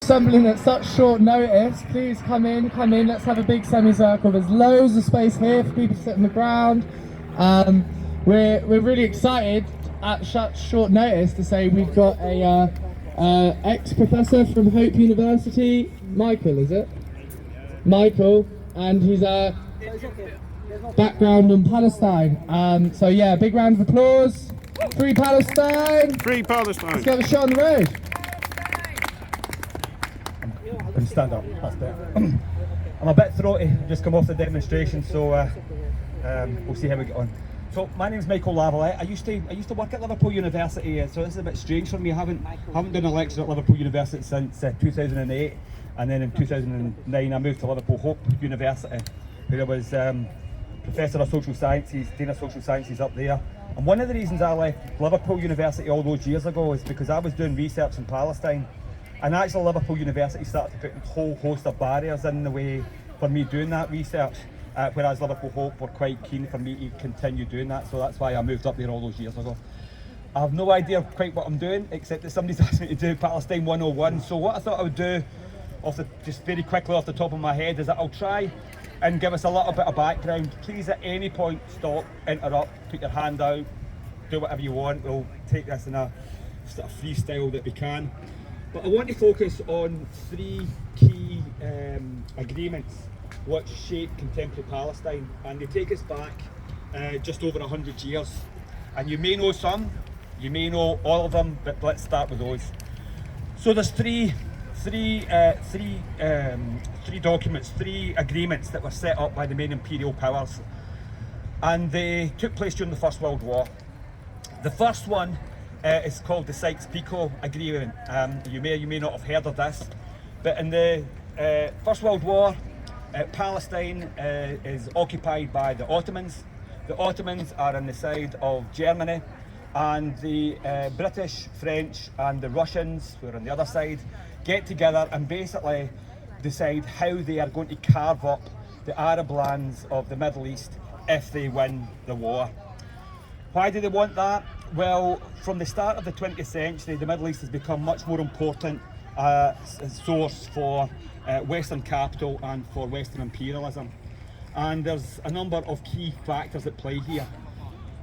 assembling at such short notice. Please come in, let's have a big semicircle. There's loads of space here for people to sit on the ground. We're really excited at such short notice to say we've got a ex-professor from Hope University, Michael, is it? Michael, and he's a background in Palestine. So yeah, big round of applause. Free Palestine! Free Palestine! Let's get the show on the road. I'm going to stand up, that's better. I'm a bit throaty, just come off the demonstration, so we'll see how we get on. So my name's Michael Lavalette. I used to work at Liverpool University, so this is a bit strange for me. I haven't done a lecture at Liverpool University since 2008, and then in 2009 I moved to Liverpool Hope University, where I was Professor of Social Sciences, Dean of Social Sciences up there. And one of the reasons I left Liverpool University all those years ago is because I was doing research in Palestine. And actually Liverpool University started to put a whole host of barriers in the way for me doing that research, whereas Liverpool Hope were quite keen for me to continue doing that, so that's why I moved up there all those years ago. I have no idea quite what I'm doing, except that somebody's asked me to do Palestine 101, so what I thought I would do, just very quickly off the top of my head, is that I'll try and give us a little bit of background. Please at any point stop, interrupt, put your hand out, do whatever you want. We'll take this in a sort of freestyle that we can. But I want to focus on three key agreements which shape contemporary Palestine, and they take us back just over 100 years. And you may know some, you may know all of them, but let's start with those. So there's three documents, three agreements that were set up by the main imperial powers, and they took place during the First World War. The first one is called the Sykes-Picot Agreement. You may or you may not have heard of this, but in the First World War, Palestine is occupied by the Ottomans. The Ottomans are on the side of Germany, and the British, French and the Russians, who are on the other side, get together and basically decide how they are going to carve up the Arab lands of the Middle East if they win the war. Why do they want that? Well, from the start of the 20th century, the Middle East has become much more important source for Western capital and for Western imperialism. And there's a number of key factors at play here.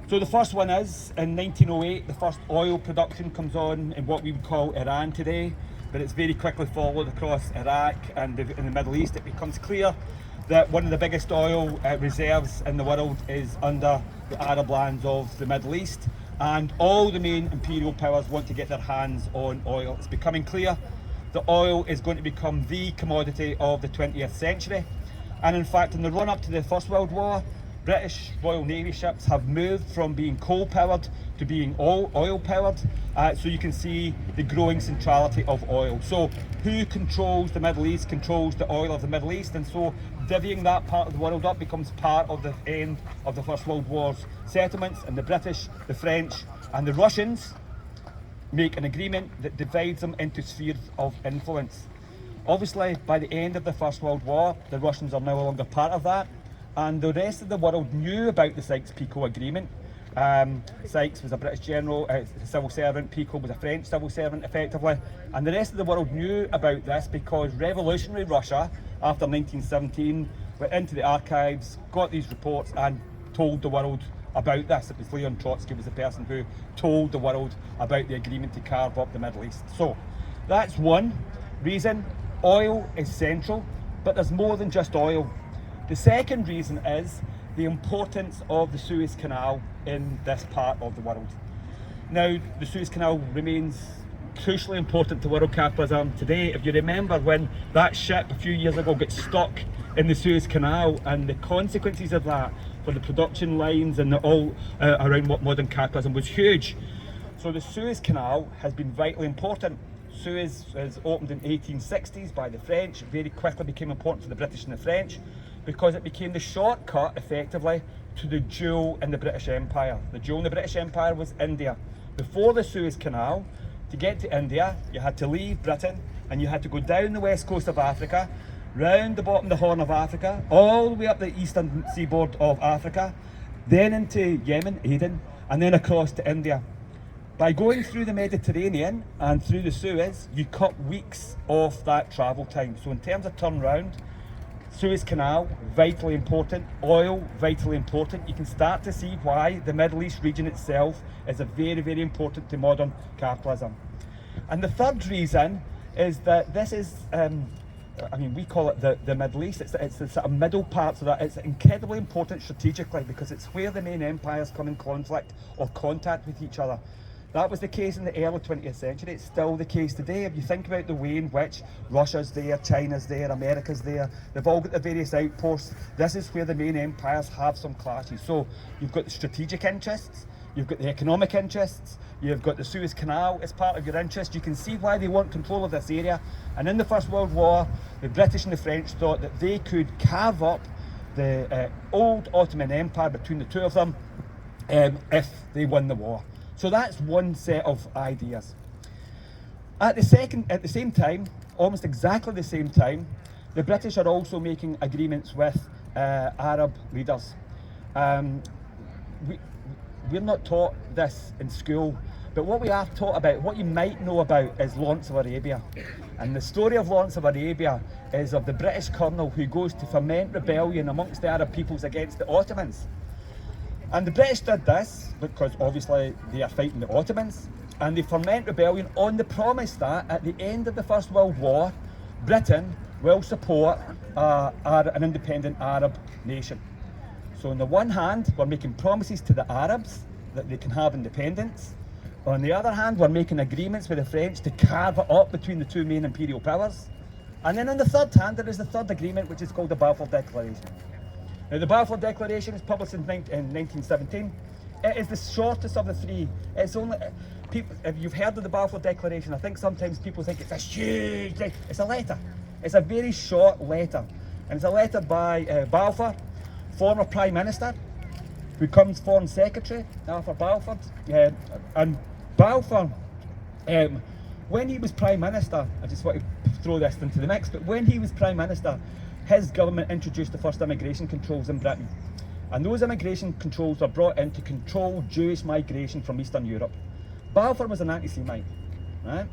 So the first one is, in 1908, the first oil production comes on in what we would call Iran today, but it's very quickly followed across Iraq and in the Middle East. It becomes clear that one of the biggest oil reserves in the world is under the Arab lands of the Middle East, and all the main imperial powers want to get their hands on oil. It's becoming clear that oil is going to become the commodity of the 20th century. And in fact, in the run-up to the First World War, British Royal Navy ships have moved from being coal-powered to being oil-powered. So you can see the growing centrality of oil. So who controls the Middle East controls the oil of the Middle East, and so divvying that part of the world up becomes part of the end of the First World War's settlements, and the British, the French and the Russians make an agreement that divides them into spheres of influence. Obviously, by the end of the First World War, the Russians are no longer part of that, and the rest of the world knew about the Sykes-Picot Agreement. Sykes was a British general, civil servant, Picot was a French civil servant effectively, and the rest of the world knew about this because revolutionary Russia, after 1917, went into the archives, got these reports and told the world about this. It was Leon Trotsky was the person who told the world about the agreement to carve up the Middle East. So that's one reason. Oil is central, but there's more than just oil. The second reason is the importance of the Suez Canal in this part of the world. Now, the Suez Canal remains crucially important to world capitalism today. If you remember when that ship a few years ago got stuck in the Suez Canal, and the consequences of that for the production lines and all around what modern capitalism was huge. So the Suez Canal has been vitally important. Suez was opened in the 1860s by the French. It very quickly became important for the British and the French because it became the shortcut, effectively, to the jewel in the British Empire. The jewel in the British Empire was India. Before the Suez Canal, to get to India, you had to leave Britain and you had to go down the west coast of Africa, round the bottom of the Horn of Africa, all the way up the eastern seaboard of Africa, then into Yemen, Aden, and then across to India. By going through the Mediterranean and through the Suez, you cut weeks off that travel time. So in terms of turnaround, Suez Canal, vitally important. Oil, vitally important. You can start to see why the Middle East region itself is a very, very important to modern capitalism. And the third reason is that this is, we call it the Middle East. It's the sort of middle parts of that. It's incredibly important strategically because it's where the main empires come in conflict or contact with each other. That was the case in the early 20th century. It's still the case today. If you think about the way in which Russia's there, China's there, America's there, they've all got their various outposts. This is where the main empires have some clashes. So you've got the strategic interests, you've got the economic interests, you've got the Suez Canal as part of your interest. You can see why they want control of this area. And in the First World War, the British and the French thought that they could carve up the old Ottoman Empire between the two of them if they won the war. So that's one set of ideas. At the same time, almost exactly the same time, the British are also making agreements with Arab leaders. We're not taught this in school, but what we are taught about, what you might know about, is Lawrence of Arabia. And the story of Lawrence of Arabia is of the British colonel who goes to foment rebellion amongst the Arab peoples against the Ottomans. And the British did this because obviously they are fighting the Ottomans, and they foment rebellion on the promise that at the end of the First World War, Britain will support an independent Arab nation. So on the one hand, we're making promises to the Arabs that they can have independence. On the other hand, we're making agreements with the French to carve it up between the two main imperial powers. And then on the third hand, there is the third agreement, which is called the Balfour Declaration. Now, the Balfour Declaration is published in 1917. It is the shortest of the three. It's only, if you've heard of the Balfour Declaration, I think sometimes people think it's a huge thing. It's a letter. It's a very short letter. And it's a letter by Balfour, former Prime Minister, who becomes Foreign Secretary after Balfour. And Balfour, when he was Prime Minister, I just want to throw this into the mix, but when he was Prime Minister, his government introduced the first immigration controls in Britain. And those immigration controls were brought in to control Jewish migration from Eastern Europe. Balfour was an anti-Semite, right?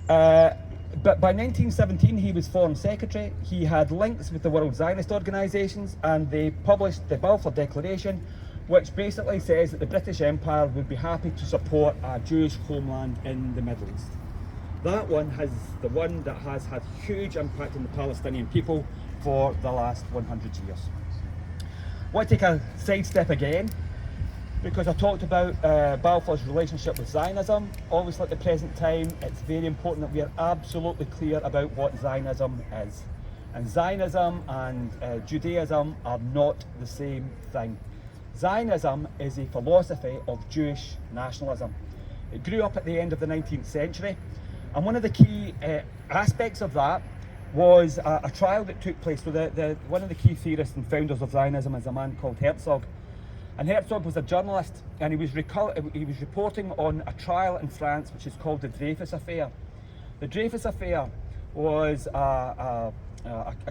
But by 1917, he was Foreign Secretary. He had links with the World Zionist organisations, and they published the Balfour Declaration, which basically says that the British Empire would be happy to support a Jewish homeland in the Middle East. That one has the one that has had huge impact on the Palestinian people for the last 100 years. I want to take a sidestep again, because I talked about Balfour's relationship with Zionism. Obviously at the present time, it's very important that we are absolutely clear about what Zionism is. And Zionism and Judaism are not the same thing. Zionism is a philosophy of Jewish nationalism. It grew up at the end of the 19th century. And one of the key aspects of that was a trial that took place. So one of the key theorists and founders of Zionism is a man called Herzog. And Herzog was a journalist, and he was reporting on a trial in France which is called the Dreyfus Affair. The Dreyfus Affair was a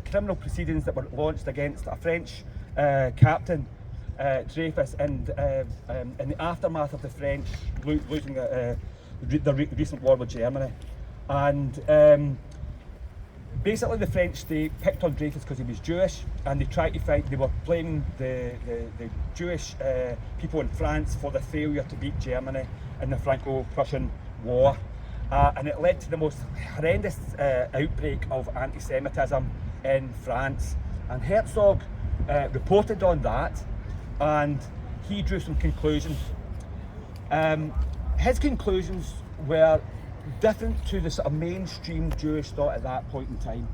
criminal proceedings that were launched against a French captain, Dreyfus, and in the aftermath of the French losing the recent war with Germany. And basically the French state picked on Dreyfus because he was Jewish, and they tried to fight, they were blaming the Jewish people in France for the failure to beat Germany in the Franco-Prussian War. And it led to the most horrendous outbreak of anti-Semitism in France. And Herzog reported on that, and he drew some conclusions. His conclusions were different to the sort of mainstream Jewish thought at that point in time.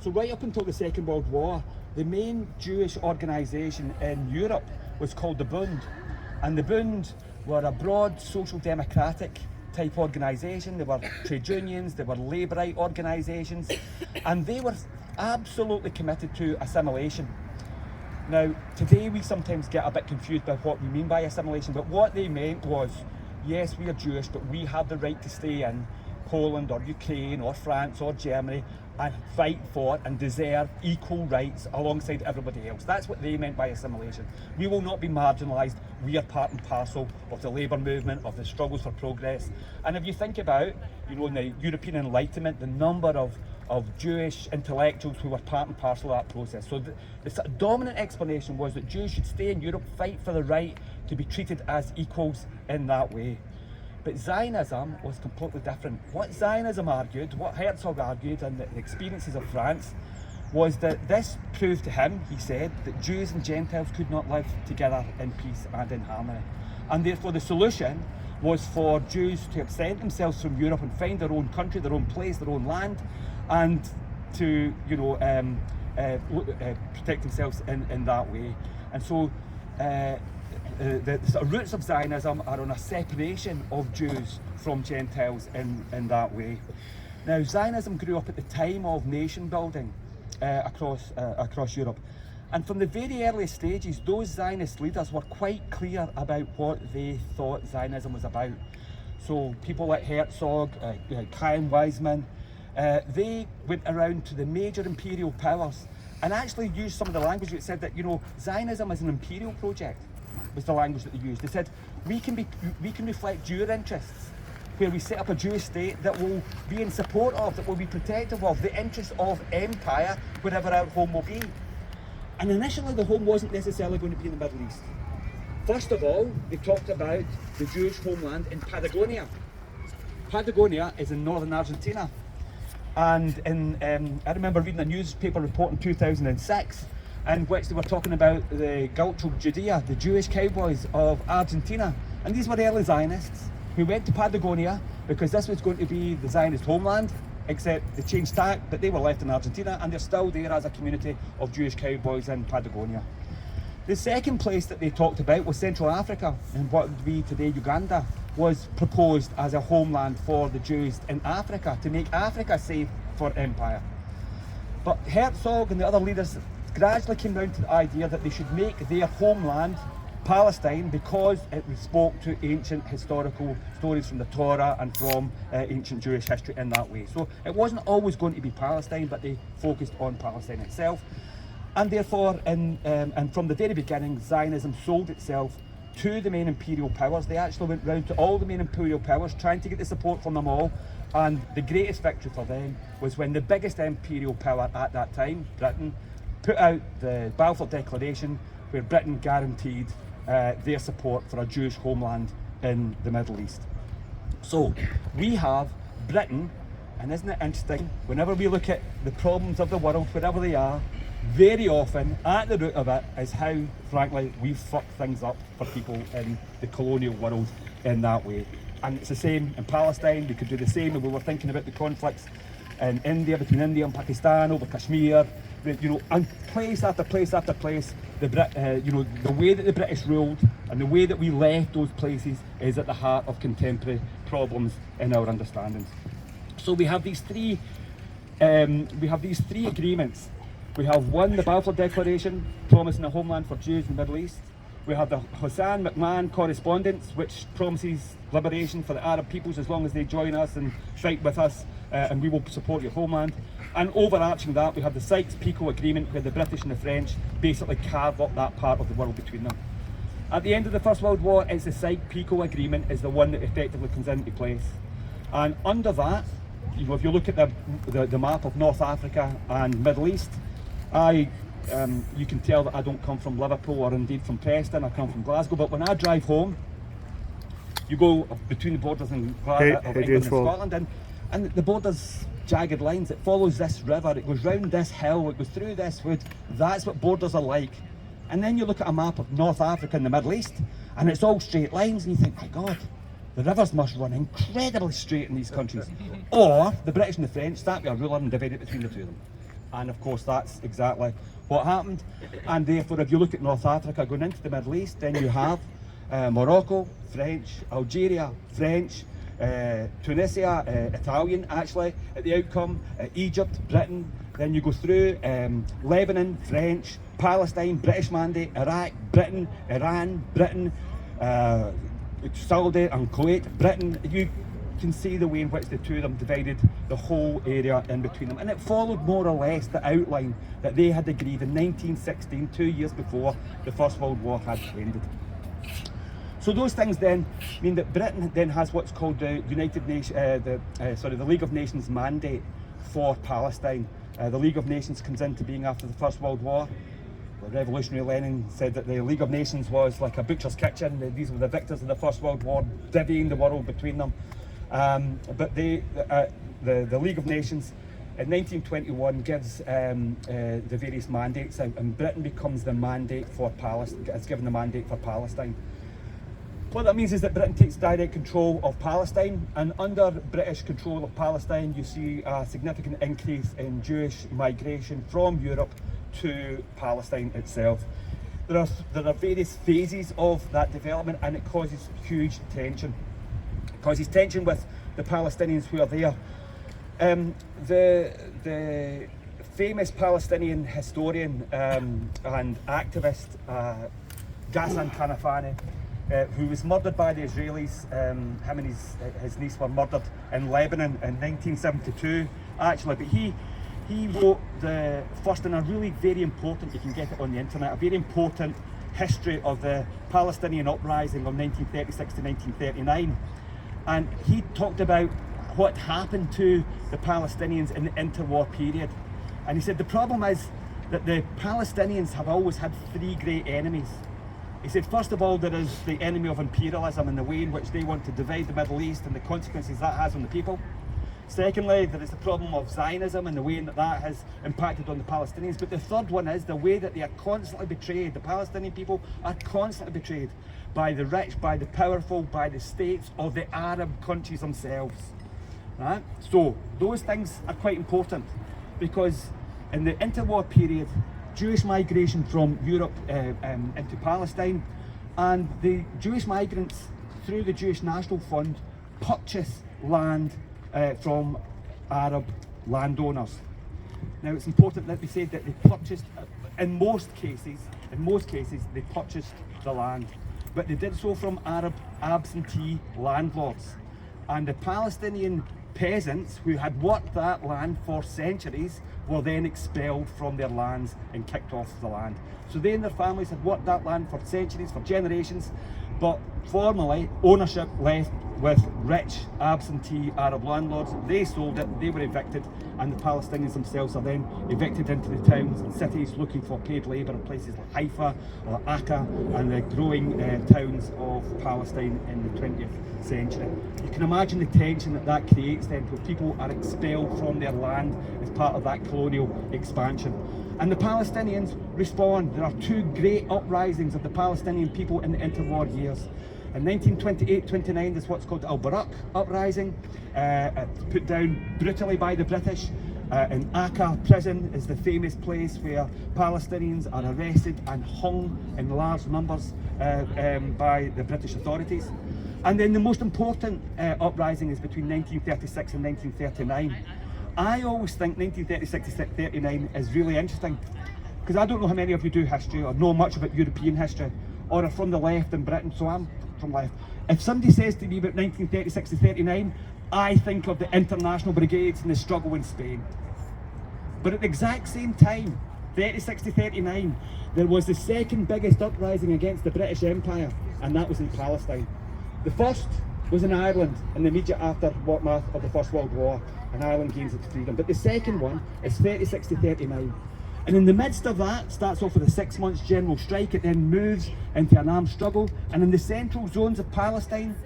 So right up until the Second World War, the main Jewish organisation in Europe was called the Bund. And the Bund were a broad social democratic type organisation. They were trade unions, they were labourite organisations, and they were absolutely committed to assimilation. Now, today we sometimes get a bit confused by what we mean by assimilation, but what they meant was, yes, we are Jewish, but we have the right to stay in Poland or Ukraine or France or Germany and fight for and deserve equal rights alongside everybody else. That's what they meant by assimilation. We will not be marginalised. We are part and parcel of the labour movement, of the struggles for progress. And if you think about, you know, in the European Enlightenment, the number of Jewish intellectuals who were part and parcel of that process. So the sort of dominant explanation was that Jews should stay in Europe, fight for the right to be treated as equals in that way. But Zionism was completely different. What Zionism argued, what Herzog argued, and the experiences of France, was that this proved to him, he said, that Jews and Gentiles could not live together in peace and in harmony. And therefore the solution was for Jews to absent themselves from Europe and find their own country, their own place, their own land, and to, you know, protect themselves in that way. And so the sort of roots of Zionism are on a separation of Jews from Gentiles in that way. Now, Zionism grew up at the time of nation building across Europe. And from the very earliest stages, those Zionist leaders were quite clear about what they thought Zionism was about. So people like Herzog, Chaim Weizmann, they went around to the major imperial powers and actually used some of the language that said that, you know, Zionism is an imperial project, was the language that they used. They said, we can reflect your interests, where we set up a Jewish state that will be in support of, that will be protective of the interests of empire, wherever our home will be. And initially the home wasn't necessarily going to be in the Middle East. First of all, they talked about the Jewish homeland in Patagonia. Patagonia is in northern Argentina. And I remember reading a newspaper report in 2006 in which they were talking about the Gaucho Judea, the Jewish cowboys of Argentina. And these were early Zionists who went to Patagonia because this was going to be the Zionist homeland, except they changed tack, but they were left in Argentina and they're still there as a community of Jewish cowboys in Patagonia. The second place that they talked about was Central Africa, and what would be today Uganda was proposed as a homeland for the Jews in Africa, to make Africa safe for empire. But Herzog and the other leaders gradually came round to the idea that they should make their homeland Palestine because it spoke to ancient historical stories from the Torah and from ancient Jewish history in that way. So it wasn't always going to be Palestine, but they focused on Palestine itself. And therefore, and from the very beginning, Zionism sold itself to the main imperial powers. They actually went round to all the main imperial powers, trying to get the support from them all. And the greatest victory for them was when the biggest imperial power at that time, Britain, put out the Balfour Declaration, where Britain guaranteed their support for a Jewish homeland in the Middle East. So we have Britain, and isn't it interesting, whenever we look at the problems of the world, wherever they are, very often at the root of it is how, frankly, we've fucked things up for people in the colonial world in that way. And it's the same in Palestine. We could do the same if we were thinking about the conflicts in India, between India and Pakistan, over Kashmir, you know, and place after place after place, you know, the way that the British ruled and the way that we left those places is at the heart of contemporary problems in our understandings. So we have these three agreements. We have one, the Balfour Declaration, promising a homeland for Jews in the Middle East. We have the Hassan McMahon Correspondence, which promises liberation for the Arab peoples as long as they join us and fight with us, and we will support your homeland. And overarching that, we have the Sykes-Picot Agreement, where the British and the French basically carve up that part of the world between them. At the end of the First World War, it's the Sykes-Picot Agreement is the one that effectively comes into place. And under that, you know, if you look at the map of North Africa and Middle East, you can tell that I don't come from Liverpool or indeed from Preston. I come from Glasgow. But when I drive home, you go between the borders in of England and Scotland, and the borders jagged lines. It follows this river. It goes round this hill. It goes through this wood. That's what borders are like. And then you look at a map of North Africa and the Middle East, and it's all straight lines, and you think, my God, the rivers must run incredibly straight in these countries. Or the British and the French start with a ruler and divide it between the two of them. And of course that's exactly what happened. And therefore, if you look at North Africa going into the Middle East, then you have Morocco, French, Algeria, French, Tunisia, Italian actually at the outcome, Egypt, Britain. Then you go through Lebanon, French, Palestine, British mandate, Iraq, Britain, Iran, Britain, Saudi and Kuwait, Britain. can see the way in which the two of them divided the whole area in between them. And it followed more or less the outline that they had agreed in 1916, 2 years before the First World War had ended. So those things then mean that Britain then has what's called the the League of Nations mandate for Palestine. The League of Nations comes into being after the First World War. The revolutionary Lenin said that the League of Nations was like a butcher's kitchen. These were the victors of the First World War, divvying the world between them. But the League of Nations in 1921 gives the various mandates out, and Britain becomes the mandate for Palestine. It's given the mandate for Palestine. What that means is that Britain takes direct control of Palestine, and under British control of Palestine you see a significant increase in Jewish migration from Europe to Palestine itself. There are various phases of that development, and it causes huge tension. It causes tension with the Palestinians who are there. The famous Palestinian historian and activist Ghassan Kanafani, who was murdered by the Israelis. Him and his niece were murdered in Lebanon in 1972, actually. But he wrote the first and a really very important, you can get it on the internet, a very important history of the Palestinian uprising of 1936 to 1939. And he talked about what happened to the Palestinians in the interwar period. And he said the problem is that the Palestinians have always had three great enemies. He said, first of all, there is the enemy of imperialism and the way in which they want to divide the Middle East and the consequences that has on the people. Secondly, there is the problem of Zionism and the way that has impacted on the Palestinians. But the third one is the way that they are constantly betrayed. The Palestinian people are constantly betrayed by the rich, by the powerful, by the states of the Arab countries themselves. Right? So those things are quite important, because in the interwar period, Jewish migration from Europe into Palestine, and the Jewish migrants through the Jewish National Fund purchase land from Arab landowners. Now it's important that we say that they purchased, in most cases they purchased the land, but they did so from Arab absentee landlords. And the Palestinian peasants who had worked that land for centuries were then expelled from their lands and kicked off the land. So they and their families had worked that land for centuries, for generations, but formally ownership left with rich absentee Arab landlords. They sold it, they were evicted, and the Palestinians themselves are then evicted into the towns and cities looking for paid labour in places like Haifa or Akka and the growing towns of Palestine in the 20th century. You can imagine the tension that creates then, where people are expelled from their land as part of that colonial expansion. And the Palestinians respond. There are two great uprisings of the Palestinian people in the interwar years. In 1928-29, there's what's called the Al-Barak uprising, put down brutally by the British. In Akka prison is the famous place where Palestinians are arrested and hung in large numbers by the British authorities. And then the most important uprising is between 1936 and 1939. I always think 1936 to 39 is really interesting, because I don't know how many of you do history or know much about European history or are from the left in Britain, so I'm from left. If somebody says to me about 1936 to 39, I think of the international brigades and the struggle in Spain. But at the exact same time, 36 to 39, there was the second biggest uprising against the British Empire, and that was in Palestine. The first was in Ireland in the immediate aftermath of the First World War, and Ireland gains its freedom. But the second one is 36 to 39. And in the midst of that, starts off with a 6 months general strike. It then moves into an armed struggle. And in the central zones of Palestine,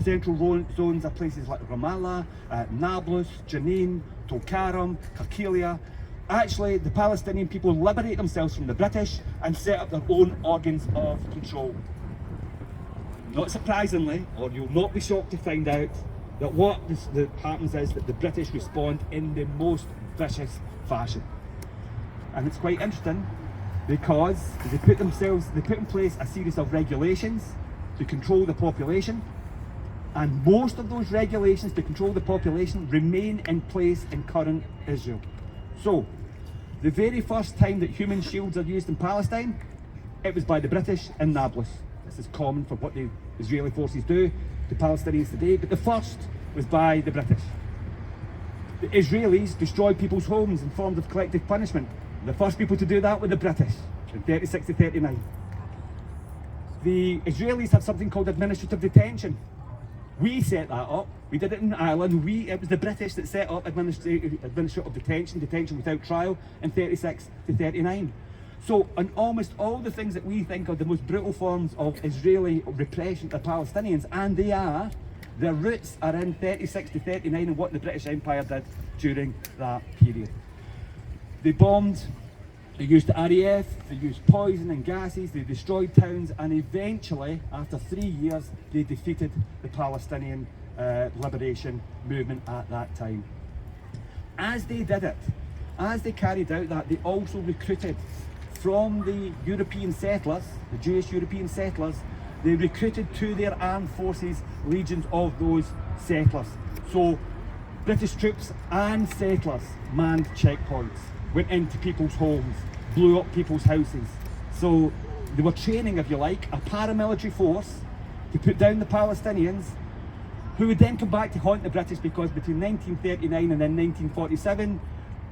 central zones are places like Ramallah, Nablus, Jenin, Tulkarem, Qarqilia. Actually, the Palestinian people liberate themselves from the British and set up their own organs of control. Not surprisingly, or you'll not be shocked to find out, that what happens is that the British respond in the most vicious fashion. And it's quite interesting, because they put in place a series of regulations to control the population, and most of those regulations to control the population remain in place in current Israel. So, the very first time that human shields are used in Palestine, it was by the British in Nablus. This is common for what the Israeli forces do to Palestinians today, but the first was by the British. The Israelis destroyed people's homes in forms of collective punishment. The first people to do that were the British in 36 to 39. The Israelis had something called administrative detention. We set that up. We did it in Ireland. It was the British that set up administrative detention without trial in 36 to 39. So on almost all the things that we think are the most brutal forms of Israeli repression of Palestinians, and their roots are in 36 to 39 and what the British Empire did during that period. They bombed, they used the RAF, they used poison and gases, they destroyed towns, and eventually, after 3 years, they defeated the Palestinian liberation movement at that time. As they did it, as they carried out that, they also recruited from the European settlers, the Jewish European settlers, they recruited to their armed forces legions of those settlers. So British troops and settlers manned checkpoints, went into people's homes, blew up people's houses. So they were training, if you like, a paramilitary force to put down the Palestinians, who would then come back to haunt the British, because between 1939 and then 1947,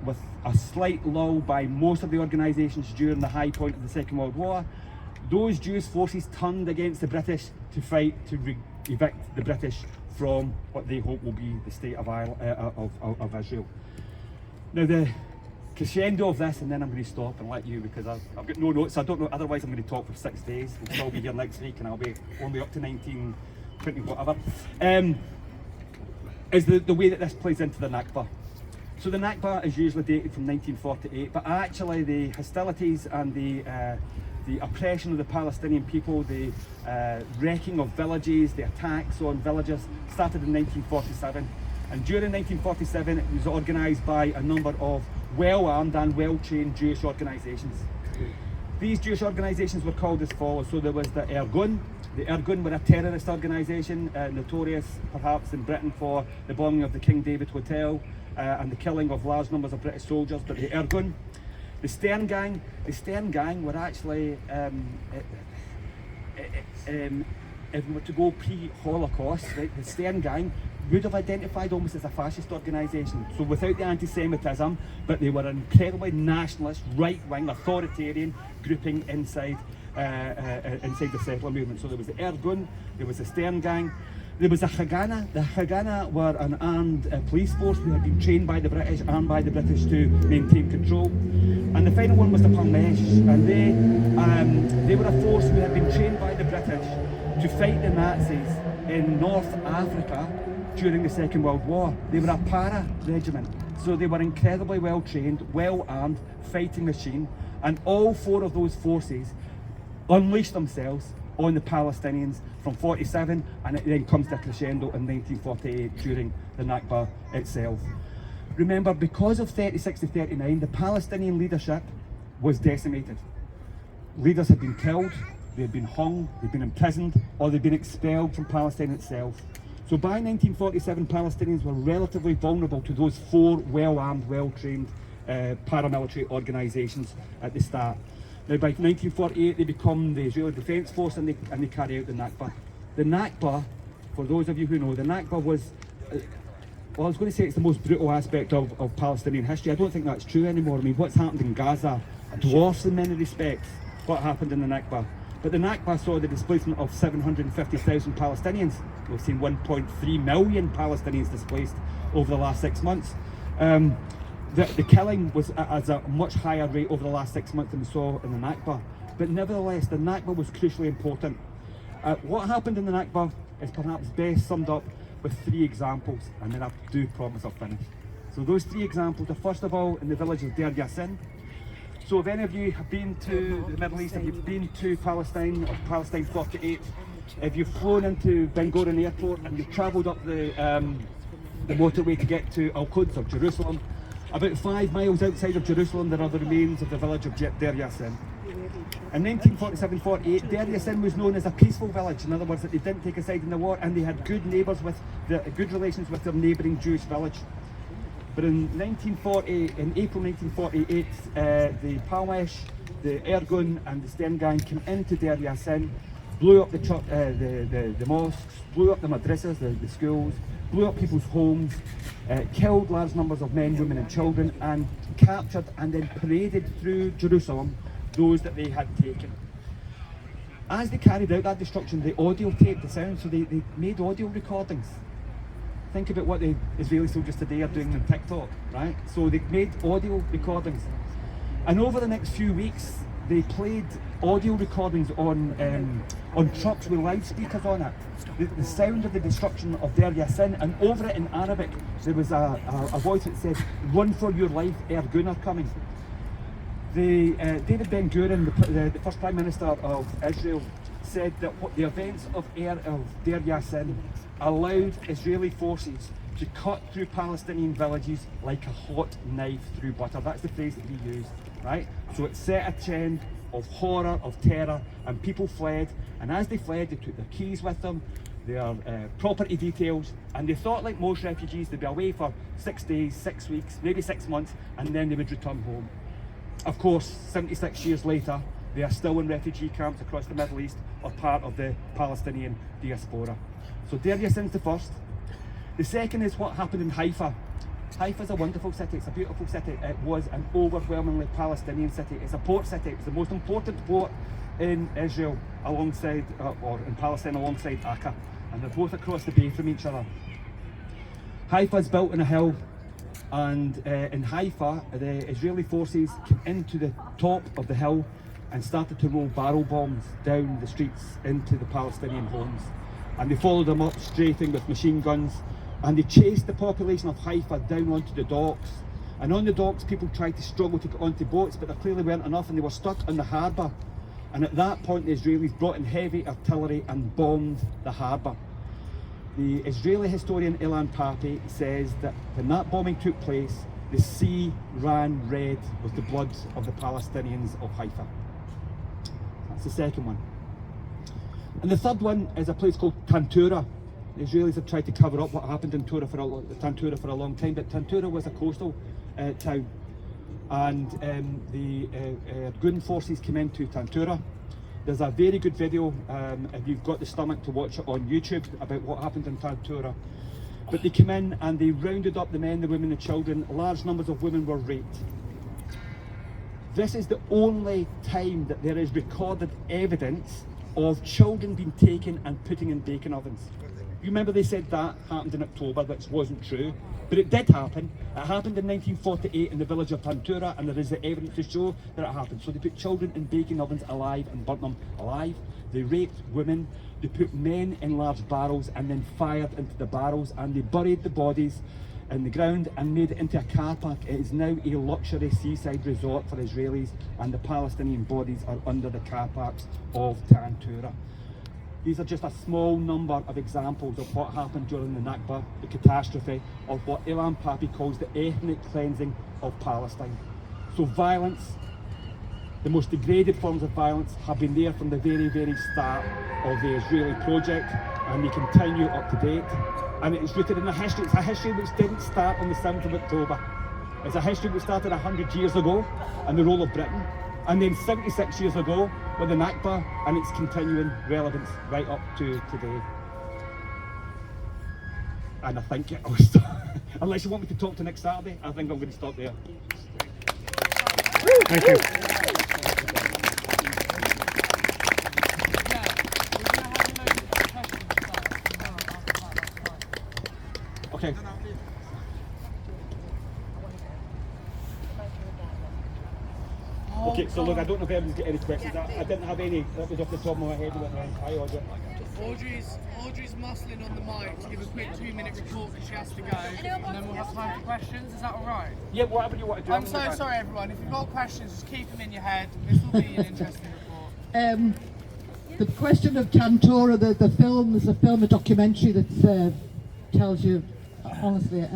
with a slight lull by most of the organisations during the high point of the Second World War, those Jewish forces turned against the British to fight to evict the British from what they hope will be the state of Israel. Now the crescendo of this, and then I'm going to stop and let you, because I've got no notes, I don't know, otherwise I'm going to talk for 6 days. We'll still be here next week and I'll be only up to 1920 whatever, is the way that this plays into the Nakba. So the Nakba is usually dated from 1948, but actually the hostilities and the oppression of the Palestinian people, the wrecking of villages, the attacks on villages started in 1947. And during 1947 it was organised by a number of well-armed and well-trained Jewish organisations. These Jewish organisations were called as follows. So there was the Irgun. The Irgun were a terrorist organisation, notorious perhaps in Britain for the bombing of the King David Hotel and the killing of large numbers of British soldiers. But the Irgun, the Stern Gang were actually, if we were to go pre-Holocaust, right, the Stern Gang would have identified almost as a fascist organisation. So without the anti-Semitism, but they were an incredibly nationalist, right-wing, authoritarian grouping inside the settler movement. So there was the Irgun, there was the Stern Gang, there was the Haganah. The Haganah were an armed police force who had been trained by the British and by the British to maintain control. And the final one was the Parmesh, and they were a force who had been trained by the British to fight the Nazis in North Africa during the Second World War. They were a para regiment, so they were incredibly well trained, well armed, fighting machine, and all four of those forces unleashed themselves on the Palestinians from 47, and it then comes to a crescendo in 1948 during the Nakba itself. Remember, because of 36 to 39, the Palestinian leadership was decimated. Leaders had been killed, they had been hung, they'd been imprisoned, or they'd been expelled from Palestine itself. So by 1947, Palestinians were relatively vulnerable to those four well-armed, well-trained paramilitary organisations at the start. Now by 1948 they become the Israeli Defence Force, and they carry out the Nakba. The Nakba, for those of you who know, the Nakba was, well, I was going to say it's the most brutal aspect of Palestinian history. I don't think that's true anymore. I mean, what's happened in Gaza dwarfs in many respects what happened in the Nakba. But the Nakba saw the displacement of 750,000 Palestinians. We've seen 1.3 million Palestinians displaced over the last 6 months. The killing was at a much higher rate over the last 6 months than we saw in the Nakba. But nevertheless, the Nakba was crucially important. What happened in the Nakba is perhaps best summed up with 3 examples, and then I do promise I'll finish. So those 3 examples are, first of all, in the village of Deir Yassin. So if any of you have been to the Middle East, if you've been to Palestine, or Palestine 48, if you've flown into Ben Gurion Airport and you've travelled up the motorway to get to Al-Quds, or Jerusalem, about 5 miles outside of Jerusalem there are the remains of the village of Deir Yassin. In 1947-48, Deir Yassin was known as a peaceful village. In other words, that they didn't take a side in the war, and they had good neighbours good relations with their neighbouring Jewish village. But in April 1948, the Palmesh, the Irgun and the Stern Gang came into Deir Yassin, blew up the mosques, blew up the madrasas, the schools, blew up people's homes, killed large numbers of men, women and children, and captured and then paraded through Jerusalem those that they had taken. As they carried out that destruction, they audio taped the sound, so they made audio recordings. Think about what the Israeli soldiers today are doing on TikTok, right? So they made audio recordings. And over the next few weeks, they played audio recordings on trucks with loudspeakers on it. The sound of the destruction of Der Yassin, and over it in Arabic, there was a voice that said, "Run for your life, Ergun are coming." David Ben-Gurion, the first Prime Minister of Israel, said that the events of Der Yassin allowed Israeli forces to cut through Palestinian villages like a hot knife through butter. That's the phrase that he used, right? So it set a trend of horror, of terror, and people fled. And as they fled, they took their keys with them, their property details, and they thought, like most refugees, they'd be away for 6 days, 6 weeks, maybe 6 months, and then they would return home. Of course, 76 years later, they are still in refugee camps across the Middle East, or part of the Palestinian diaspora. So Der Yassin's the first. The second is what happened in Haifa. Haifa's a wonderful city, it's a beautiful city. It was an overwhelmingly Palestinian city. It's a port city, it's the most important port in Israel alongside, or in Palestine alongside Akka. And they're both across the bay from each other. Haifa's built on a hill, and in Haifa, the Israeli forces came into the top of the hill and started to roll barrel bombs down the streets into the Palestinian homes. And they followed them up, strafing with machine guns, and they chased the population of Haifa down onto the docks. And on the docks, people tried to struggle to get onto boats, but there clearly weren't enough, and they were stuck on the harbour. And at that point, the Israelis brought in heavy artillery and bombed the harbour. The Israeli historian Ilan Pappé says that when that bombing took place, the sea ran red with the blood of the Palestinians of Haifa. That's the second one. And the third one is a place called Tantura. The Israelis have tried to cover up what happened in Tantura for a long time, but Tantura was a coastal town. And the Gun forces came into Tantura. There's a very good video, if you've got the stomach to watch it on YouTube, about what happened in Tantura. But they came in and they rounded up the men, the women, the children. Large numbers of women were raped. This is the only time that there is recorded evidence of children being taken and putting in bacon ovens. You remember they said that happened in October, which wasn't true, but it did happen. It happened in 1948 in the village of Tantura, and there is the evidence to show that it happened. So they put children in bacon ovens alive and burnt them alive. They raped women, they put men in large barrels and then fired into the barrels, and they buried the bodies in the ground and made it into a car park. It is now a luxury seaside resort for Israelis, and the Palestinian bodies are under the car parks of Tantura. These are just a small number of examples of what happened during the Nakba, the catastrophe, of what Ilan Pappé calls the ethnic cleansing of Palestine. So violence, the most degraded forms of violence, have been there from the very, very start of the Israeli project, and they continue up to date. And it's rooted in a history. It's a history which didn't start on the 7th of October. It's a history which started 100 years ago and the role of Britain, and then 76 years ago with the Nakba, and its continuing relevance right up to today. And I think I'll stop. Unless you want me to talk to next Saturday, I think I'm going to stop there. Thank you. Okay. Okay, so look, I don't know if everyone's got any questions. I didn't have any, that was off the top of my head. Hi, Audrey. Audrey's muscling on the mic to give a quick 2-minute report because she has to go, and then we'll have time for questions. Is that alright? Yeah, whatever you want to do. I'm so sorry, everyone. If you've got questions, just keep them in your head. This will be an interesting report. The question of Tantura, the film, there's a film, a documentary that tells you, honestly,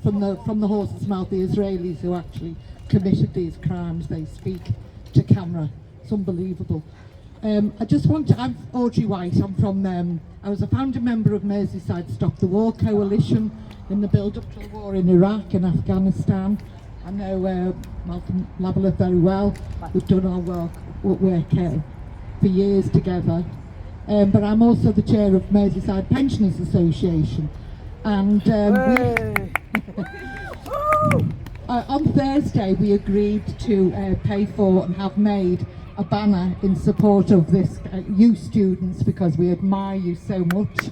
from the horse's mouth, the Israelis who actually committed these crimes, they speak to camera. It's unbelievable. I just want to, I'm Audrey White, I'm from, I was a founding member of Merseyside Stop the War Coalition in the build-up to the war in Iraq and Afghanistan. I know Malcolm Lavalette very well. We've done our work for years together. But I'm also the chair of Merseyside Pensioners Association. And on Thursday we agreed to pay for and have made a banner in support of this you students, because we admire you so much.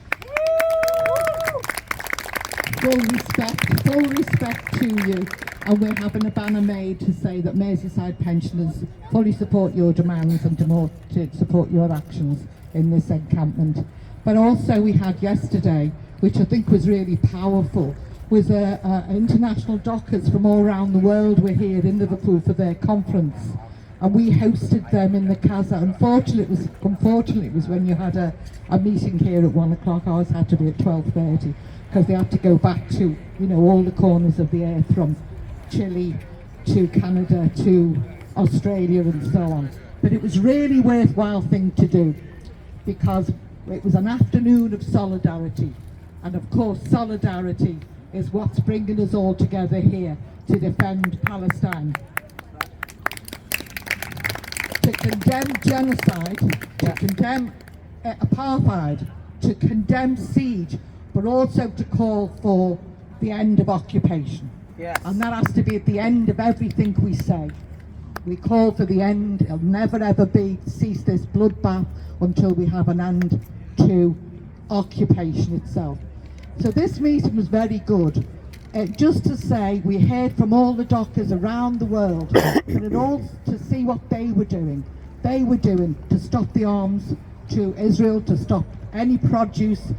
Full respect to you, and we're having a banner made to say that Merseyside pensioners fully support your demands and to support your actions in this encampment. But also we had yesterday, which I think was really powerful, was international dockers from all around the world were here in Liverpool for their conference, and we hosted them in the Casa. Unfortunately it was when you had a meeting here at 1 o'clock. Ours had to be at 12:30 because they had to go back to, you know, all the corners of the earth, from Chile to Canada to Australia and so on. But it was really worthwhile thing to do, because it was an afternoon of solidarity, and of course solidarity is what's bringing us all together here to defend Palestine, to condemn genocide, to condemn apartheid, to condemn siege, but also to call for the end of occupation. Yes. And that has to be at the end of everything we say. We call for the end. It'll never ever cease this bloodbath until we have an end to occupation itself. So this meeting was very good. Just to say, we heard from all the dockers around the world, but all to see what they were doing. They were doing to stop the arms to Israel, to stop any produce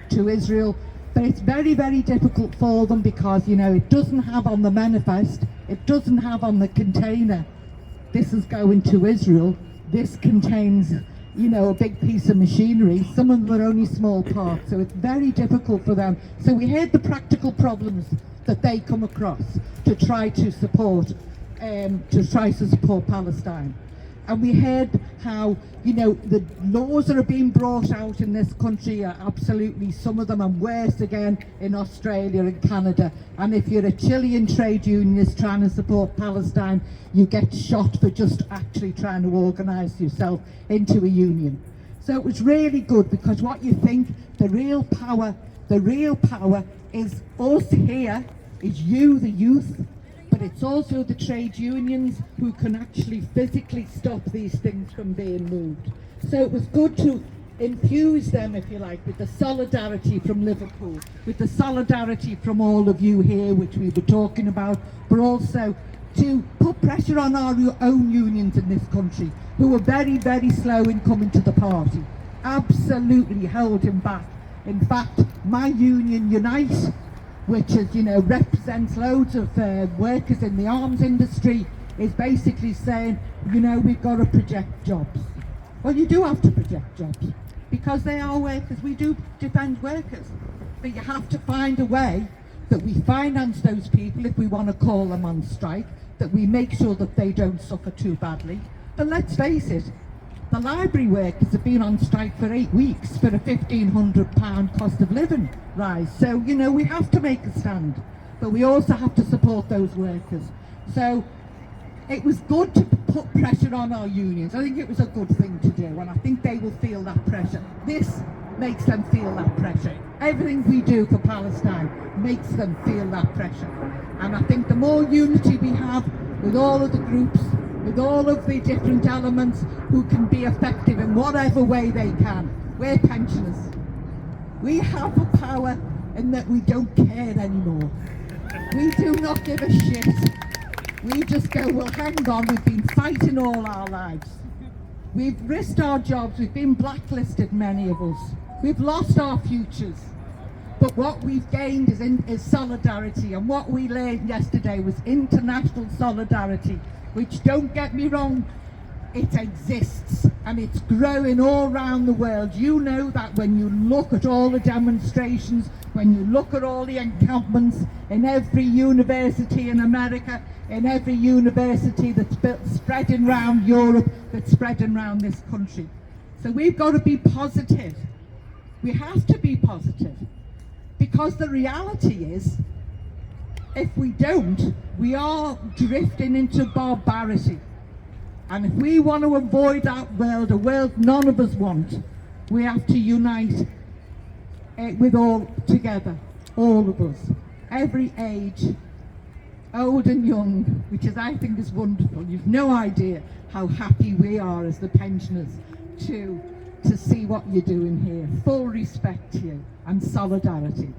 to Israel. But it's very, very difficult for them, because, you know, it doesn't have on the manifest, it doesn't have on the container, this is going to Israel. This contains, you know, a big piece of machinery. Some of them are only small parts, so it's very difficult for them. So we heard the practical problems that they come across to try to support Palestine. And we heard how, you know, the laws that are being brought out in this country are absolutely, some of them are worse again in Australia and Canada. And if you're a Chilean trade unionist trying to support Palestine, you get shot for just actually trying to organise yourself into a union. So it was really good, because what you think, the real power is us here, is you, the youth, but it's also the trade unions who can actually physically stop these things from being moved. So it was good to infuse them, if you like, with the solidarity from Liverpool, with the solidarity from all of you here, which we were talking about, but also to put pressure on our own unions in this country, who were very, very slow in coming to the party, absolutely holding back. In fact, my union, Unite, which is, you know, represents loads of workers in the arms industry, is basically saying, you know, we've got to project jobs. Well, you do have to project jobs, because they are workers. We do defend workers, but you have to find a way that we finance those people if we want to call them on strike, that we make sure that they don't suffer too badly. But let's face it, the library workers have been on strike for 8 weeks for a £1,500 cost of living rise. So, you know, we have to make a stand, but we also have to support those workers. So it was good to put pressure on our unions. I think it was a good thing to do, and I think they will feel that pressure. This makes them feel that pressure. Everything we do for Palestine makes them feel that pressure. And I think the more unity we have with all of the groups, with all of the different elements who can be effective in whatever way they can. We're pensioners. We have a power in that we don't care anymore. We do not give a shit. We just go, well, hang on, we've been fighting all our lives. We've risked our jobs, we've been blacklisted, many of us. We've lost our futures. But what we've gained is solidarity, and what we learned yesterday was international solidarity, which, don't get me wrong, it exists and it's growing all around the world. You know that when you look at all the demonstrations, when you look at all the encampments in every university in America, in every university that's spreading around Europe, that's spreading around this country. So we've got to be positive. We have to be positive, because the reality is, if we don't, we are drifting into barbarity. And if we want to avoid that world, a world none of us want, we have to unite with all together. all of us, every age, old and young, which is, I think, is wonderful. You've no idea how happy we are as the pensioners to see what you're doing here. Full respect to you and solidarity.